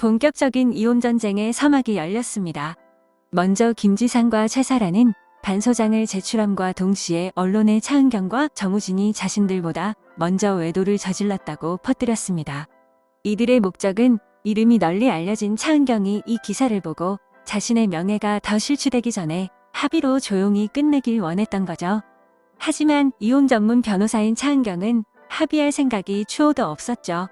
본격적인 이혼 전쟁의 서막이 열렸습니다. 먼저 김지상과 최사라는 반 소장을 제출함과 동시에 언론에 차은경과 정우진이 자신들보다 먼저 외도를 저질렀다고 퍼뜨렸습니다. 이들의 목적은 이름이 널리 알려진 차은경이 이 기사를 보고 자신의 명예가 더 실추되기 전에 합의로 조용히 끝내길 원했던 거죠. 하지만 이혼 전문 변호사인 차은경은 합의할 생각이 추호도 없었죠.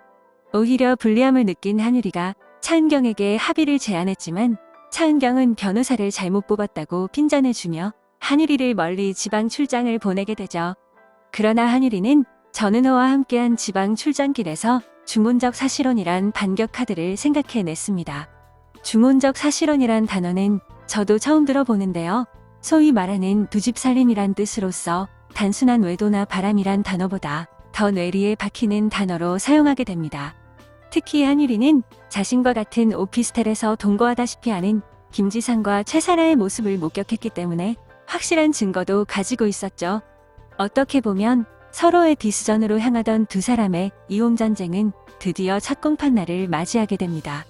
오히려 불리함을 느낀 한유리가 차은경에게 합의를 제안했지만 차은경은 변호사를 잘못 뽑았다고 핀잔을 주며 한유리를 멀리 지방 출장을 보내게 되죠. 그러나 한유리는 전은호와 함께한 지방 출장길에서 중혼적 사실혼이란 반격 카드를 생각해냈습니다. 중혼적 사실혼이란 단어는 저도 처음 들어보는데요. 소위 말하는 두 집 살림이란 뜻으로서 단순한 외도나 바람이란 단어보다 더 뇌리에 박히는 단어로 사용하게 됩니다. 특히 한유리는 자신과 같은 오피스텔에서 동거하다시피 하는 김지상과 최사라의 모습을 목격했기 때문에 확실한 증거도 가지고 있었죠. 어떻게 보면 서로의 디스전으로 향하던 두 사람의 이혼 전쟁은 드디어 첫 공판날을 맞이하게 됩니다.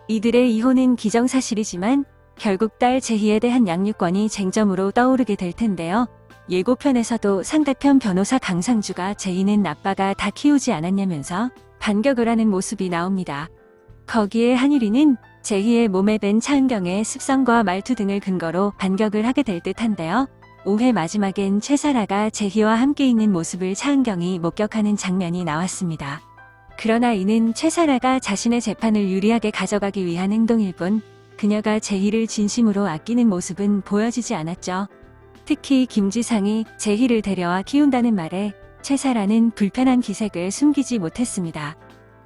이들의 이혼은 기정사실이지만 결국 딸 제희에 대한 양육권이 쟁점으로 떠오르게 될 텐데요. 예고편에서도 상대편 변호사 강상주가 제희는 아빠가 다 키우지 않았냐면서 반격을 하는 모습이 나옵니다. 거기에 한유리는 제희의 몸에 밴 차은경의 습성과 말투 등을 근거로 반격을 하게 될 듯한데요. 5회 마지막엔 최사라가 제희와 함께 있는 모습을 차은경이 목격하는 장면이 나왔습니다. 그러나 이는 최사라가 자신의 재판을 유리하게 가져가기 위한 행동일 뿐 그녀가 제희를 진심으로 아끼는 모습은 보여지지 않았죠. 특히 김지상이 제희를 데려와 키운다는 말에 최사라는 불편한 기색을 숨기지 못했습니다.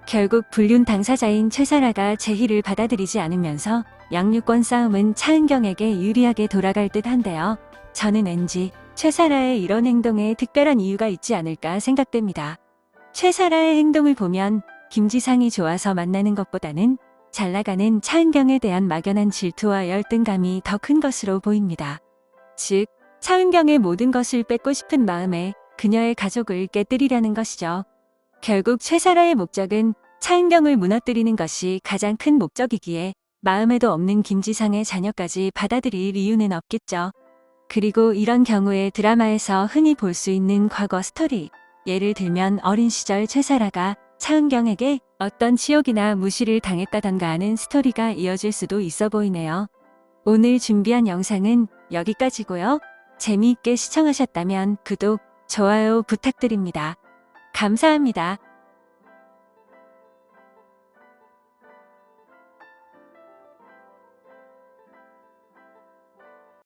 결국 불륜 당사자인 최사라가 제희를 받아들이지 않으면서 양육권 싸움은 차은경에게 유리하게 돌아갈 듯한데요. 저는 왠지 최사라의 이런 행동에 특별한 이유가 있지 않을까 생각됩니다. 최사라의 행동을 보면 김지상이 좋아서 만나는 것보다는 잘나가는 차은경에 대한 막연한 질투와 열등감이 더 큰 것으로 보입니다. 즉, 차은경의 모든 것을 뺏고 싶은 마음에 그녀의 가족을 깨뜨리려는 것이죠. 결국 최사라의 목적은 차은경을 무너뜨리는 것이 가장 큰 목적이기에 마음에도 없는 김지상의 자녀까지 받아들일 이유는 없겠죠. 그리고 이런 경우에 드라마에서 흔히 볼 수 있는 과거 스토리, 예를 들면 어린 시절 최사라가 차은경에게 어떤 치욕이나 무시를 당했다던가 하는 스토리가 이어질 수도 있어 보이네요. 오늘 준비한 영상은 여기까지고요. 재미있게 시청하셨다면 구독, 좋아요 부탁드립니다. 감사합니다.